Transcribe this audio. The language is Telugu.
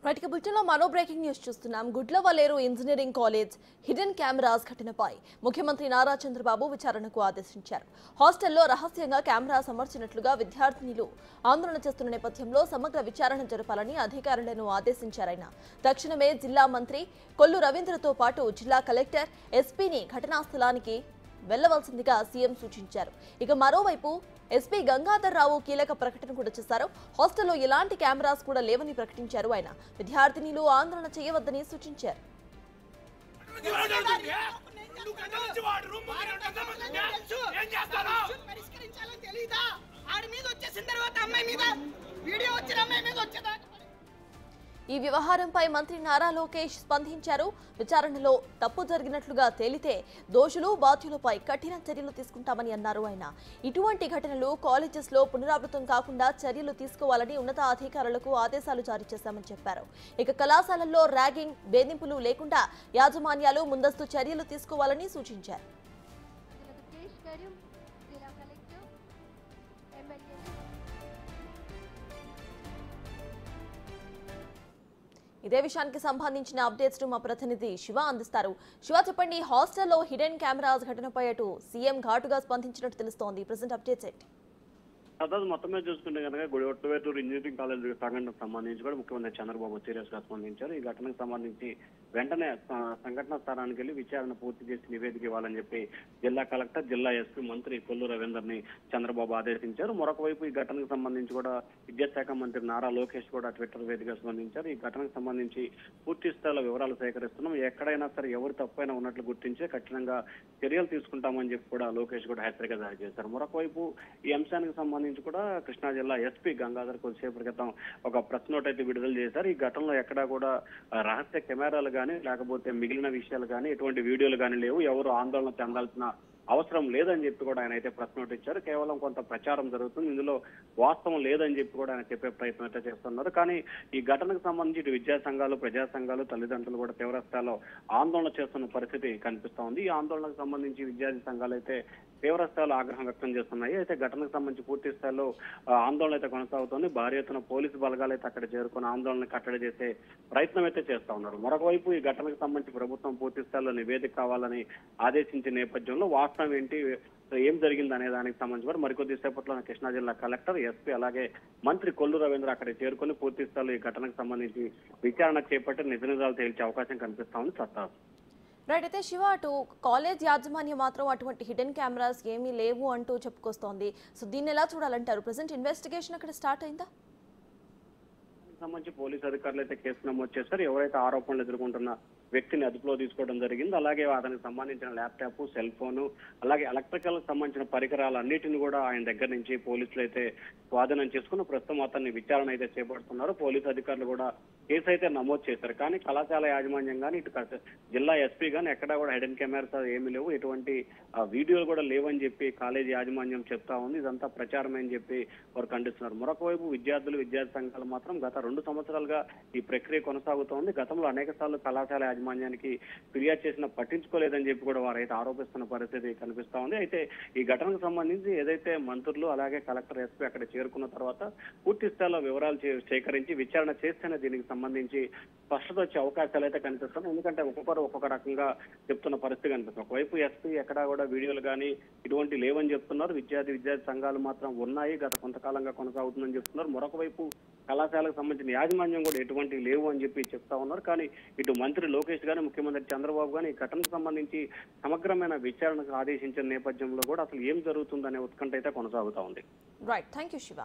రైట్ కి బులెటిన్ లో మరో బ్రేకింగ్ న్యూస్ చూస్తున్నాం. Gudlavalleru engineering college hidden cameras ఘటనపై ముఖ్యమంత్రి నారా చంద్రబాబు విచారణకు ఆదేశించారు. హాస్టల్లో రహస్యంగా కెమెరాస్ అమర్చినట్లుగా విద్యార్థినులు ఆందోళన చేస్తున్న నేపథ్యంలో సమగ్ర విచారణ జరపాలని అధికారులను ఆదేశించారాయన. తక్షణమే జిల్లా మంత్రి కొల్లు రవీంద్రతో పాటు జిల్లా కలెక్టర్ ఎస్పీని ఘటనా స్థలానికి వెళ్లవలసిందిగా సీఎం సూచించారు. ఇక మరోవైపు ఎస్పీ గంగాధర్ రావు కీలక ప్రకటన కూడా చేశారు. హాస్టల్లో ఎలాంటి కెమెరాస్ కూడా లేవని ప్రకటించారు. ఆయన విద్యార్థినులు ఆందోళన చేయవద్దని సూచించారు. ఈ వ్యవహారంపై మంత్రి నారా లోకేష్ స్పందించారు. విచారణలో తప్పు జరిగినట్లుగా తేలితే దోషులు బాధ్యులపై కఠిన చర్యలు తీసుకుంటామని అన్నారు. ఆయన ఇటువంటి ఘటనలు కాలేజెస్ లో పునరావృతం కాకుండా చర్యలు తీసుకోవాలని ఉన్నతాధికారులకు ఆదేశాలు జారీ చేశామని చెప్పారు. ఇక కళాశాలల్లో ర్యాగింగ్, వేధింపులు లేకుండా యాజమాన్యాలు ముందస్తు చర్యలు తీసుకోవాలని సూచించారు. ఇదే విషయానికి సంబంధించిన అప్డేట్స్ మా ప్రతినిధి శివ అందిస్తారు. శివ, చెప్పండి, హాస్టల్లో హిడెన్ కెమెరాస్ ఘటనపై అటు సీఎం ఘాటుగా స్పందించినట్టు తెలుస్తోంది. ప్రెసెంట్ అప్డేట్స్ ఏంటి? అதாவது మొత్తమే చూసుకుంటే కనుక గుడివట్టవేటూరు ఇంజనీరింగ్ కాలేజ్ సంఘటనకు సంబంధించి కూడా ముఖ్యమంత్రి చంద్రబాబు సీరియస్ గా స్పందించారు. ఈ ఘటనకు సంబంధించి వెంటనే సంఘటన స్థానానికి వెళ్లి విచారణ పూర్తి చేసి నివేదిక ఇవ్వాలని చెప్పి జిల్లా కలెక్టర్, జిల్లా ఎస్పీ మంత్రి కొల్లు రవీందర్ని చంద్రబాబు ఆదేశించారు. మరొక వైపు ఈ ఘటనకు సంబంధించి కూడా విద్యాశాఖ మంత్రి నారా లోకేష్ కూడా ట్విట్టర్ వేదికగా స్పందించారు. ఈ ఘటనకు సంబంధించి పూర్తి స్థాయిలో వివరాలు సేకరిస్తున్నాం, ఎక్కడైనా సరే ఎవరు తప్పైనా ఉన్నట్లు గుర్తించే కఠినంగా చర్యలు తీసుకుంటామని చెప్పి కూడా లోకేష్ కూడా హెచ్చరిక జారీ చేశారు. మరొక వైపు ఈ అంశానికి సంబంధించి కూడా కృష్ణా జిల్లా ఎస్పీ గంగాధర్ కొద్దిసేపటి క్రితం ఒక ప్రెస్ నోట్ అయితే విడుదల చేశారు. ఈ ఘటనలో ఎక్కడా కూడా రహస్య కెమెరాలు కానీ లేకపోతే మిగిలిన విషయాలు కానీ ఎటువంటి వీడియోలు కానీ లేవు, ఎవరు ఆందోళన చెందాల్సిన అవసరం లేదని చెప్పి కూడా ఆయన అయితే ప్రెస్ నోట్ ఇచ్చారు. కేవలం కొంత ప్రచారం జరుగుతుంది, ఇందులో వాస్తవం లేదని చెప్పి కూడా ఆయన చెప్పే ప్రయత్నం అయితే చేస్తున్నారు. కానీ ఈ ఘటనకు సంబంధించి ఇటు విద్యా సంఘాలు, ప్రజా సంఘాలు, తల్లిదండ్రులు కూడా తీవ్ర స్థాయిలో ఆందోళన చేస్తున్న పరిస్థితి కనిపిస్తా ఉంది. ఈ ఆందోళనకు సంబంధించి విద్యార్థి సంఘాలు అయితే తీవ్ర స్థాయిలో ఆగ్రహం వ్యక్తం చేస్తున్నాయి. అయితే ఘటనకు సంబంధించి పూర్తి స్థాయిలో ఆందోళన అయితే కొనసాగుతోంది. భారీ ఎత్తున పోలీసు బలగాలు అయితే అక్కడ చేరుకుని ఆందోళన కట్టడి చేసే ప్రయత్నం అయితే చేస్తా ఉన్నారు. మరొక వైపు ఈ ఘటనకు సంబంధించి ప్రభుత్వం పూర్తి స్థాయిలో నివేదిక కావాలని ఆదేశించిన నేపథ్యంలో వాస్తవం ఏంటి, ఏం జరిగింది అనే దానికి సంబంధించి కూడా మరికొద్ది సేపట్లో కృష్ణా జిల్లా కలెక్టర్, ఎస్పీ అలాగే మంత్రి కొల్లు రవీంద్ర అక్కడ చేరుకుని పూర్తి స్థాయిలో ఈ ఘటనకు సంబంధించి విచారణ చేపట్టి నిజ నిజాలు తేల్చే అవకాశం కనిపిస్తా ఉంది. సత్తా రైట్. అయితే శివ, అటు కాలేజ్ యాజమాన్యం మాత్రం అటువంటి హిడెన్ కెమెరాస్ ఏమీ లేవు అంటూ చెప్పుకొస్తోంది. సో దీన్ని ఎలా చూడాలంటారు? ప్రెసెంట్ ఇన్వెస్టిగేషన్ అక్కడ స్టార్ట్ అయిందా? సంబంధించి పోలీసు అధికారులు అయితే కేసు నమోదు చేశారు. ఎవరైతే ఆరోపణలు ఎదుర్కొంటున్న వ్యక్తిని అదుపులో తీసుకోవడం జరిగింది. అలాగే అతనికి సంబంధించిన ల్యాప్టాప్, సెల్ ఫోన్, అలాగే ఎలక్ట్రికల్ సంబంధించిన పరికరాలన్నిటిని కూడా ఆయన దగ్గర నుంచి పోలీసులు అయితే స్వాధీనం చేసుకుని ప్రస్తుతం అతన్ని విచారణ అయితే చేపడుతున్నారు. పోలీసు అధికారులు కూడా కేసు అయితే నమోదు చేశారు. కానీ కళాశాల యాజమాన్యం కానీ ఇటు జిల్లా ఎస్పీ కానీ ఎక్కడా కూడా హిడెన్ కెమెరాస్ ఏమీ లేవు, ఎటువంటి వీడియోలు కూడా లేవని చెప్పి కాలేజీ యాజమాన్యం చెప్తా ఉంది. ఇదంతా ప్రచారమే అని చెప్పి వారు ఖండిస్తున్నారు. మరొక వైపు విద్యార్థి సంఘాలు మాత్రం గత 2 సంవత్సరాలుగా ఈ ప్రక్రియ కొనసాగుతోంది. గతంలో అనేక సార్లు కళాశాల యాజమాన్యానికి ఫిర్యాదు చేసినా పట్టించుకోలేదని చెప్పి కూడా వారైతే ఆరోపిస్తున్న పరిస్థితి కనిపిస్తా ఉంది. అయితే ఈ ఘటనకు సంబంధించి ఏదైతే మంత్రులు అలాగే కలెక్టర్, ఎస్పీ అక్కడ చేరుకున్న తర్వాత పూర్తి స్థాయిలో వివరాలు సేకరించి విచారణ చేస్తేనే దీనికి సంబంధించి స్పష్టత వచ్చే అవకాశాలు అయితే కనిపిస్తున్నాయి. ఎందుకంటే ఒక్కొక్కరు ఒక్కొక్క రకంగా చెప్తున్న పరిస్థితి కనిపిస్తుంది. ఒకవైపు ఎస్పీ ఎక్కడా కూడా వీడియోలు కానీ ఇటువంటి లేవని చెప్తున్నారు. విద్యార్థి సంఘాలు మాత్రం ఉన్నాయి, గత కొంతకాలంగా కొనసాగుతుందని చెప్తున్నారు. మరొక వైపు కళాశాలకు సంబంధించిన యాజమాన్యం కూడా ఎటువంటి లేవు అని చెప్పి చెప్తా ఉన్నారు. కానీ ఇటు మంత్రి లోకేష్ గానీ, ముఖ్యమంత్రి చంద్రబాబు గానీ ఈ ఘటనకు సంబంధించి సమగ్రమైన విచారణకు ఆదేశించిన నేపథ్యంలో కూడా అసలు ఏం జరుగుతుందనే ఉత్కంఠ అయితే కొనసాగుతా ఉంది. Right, thank you Shiva.